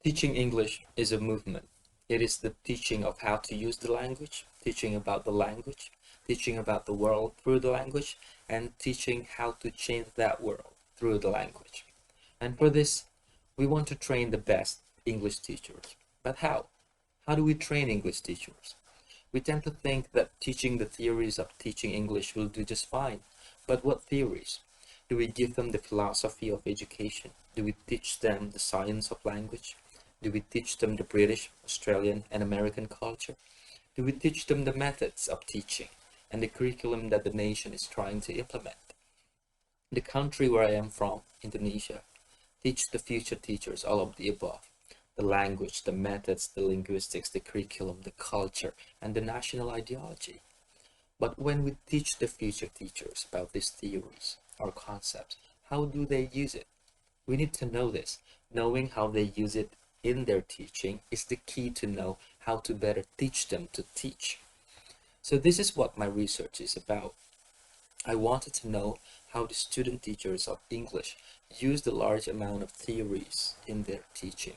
Teaching English is a movement. It is the teaching of how to use the language, teaching about the language, teaching about the world through the language, and teaching how to change that world through the language. And for this, we want to train the best English teachers. But how? How do we train English teachers? We tend to think that teaching the theories of teaching English will do just fine. But what theories? Do we give them the philosophy of education? Do we teach them the science of language? Do we teach them the British, Australian, and American culture? Do we teach them the methods of teaching and the curriculum that the nation is trying to implement? The country where I am from, Indonesia, teach the future teachers all of the above. The language, the methods, the linguistics, the curriculum, the culture, and the national ideology. But when we teach the future teachers about these theories or concepts, how do they use it? We need to know this. Knowing how they use it in their teaching is the key to know how to better teach them to teach. So this is what my research is about. I wanted to know how the student teachers of English use the large amount of theories in their teaching.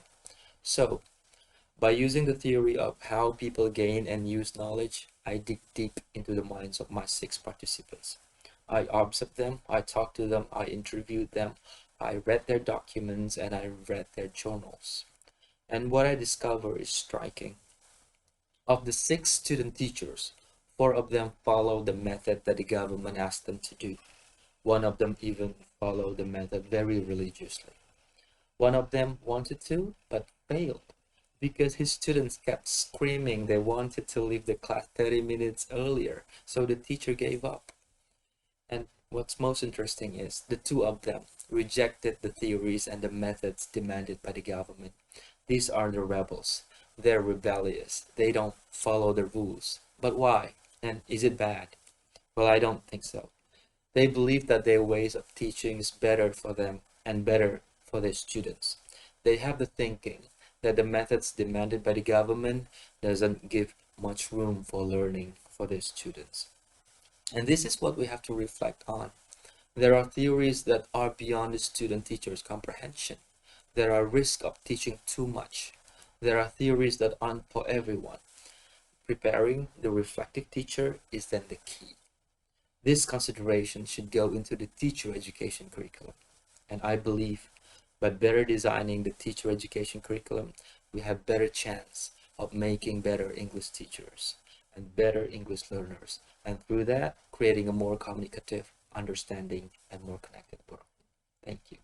So, by using the theory of how people gain and use knowledge, I dig deep into the minds of my 6 participants. I observed them, I talked to them, I interviewed them, I read their documents, and I read their journals. And what I discover is striking. Of the 6 student teachers, 4 of them follow the method that the government asked them to do. One of them even followed the method very religiously. One of them wanted to, but failed because his students kept screaming they wanted to leave the class 30 minutes earlier, so the teacher gave up. And what's most interesting is the 2 of them rejected the theories and the methods demanded by the government. These are the rebels. They're rebellious. They don't follow the rules. But why? And is it bad? Well, I don't think so. They believe that their ways of teaching is better for them and better for their students. They have the thinking that the methods demanded by the government doesn't give much room for learning for their students. And this is what we have to reflect on. There are theories that are beyond the student teacher's comprehension. There are risks of teaching too much. There are theories that aren't for everyone. Preparing the reflective teacher is then the key. This consideration should go into the teacher education curriculum. And I believe by better designing the teacher education curriculum, we have better chance of making better English teachers and better English learners. And through that, creating a more communicative, understanding, and more connected world. Thank you.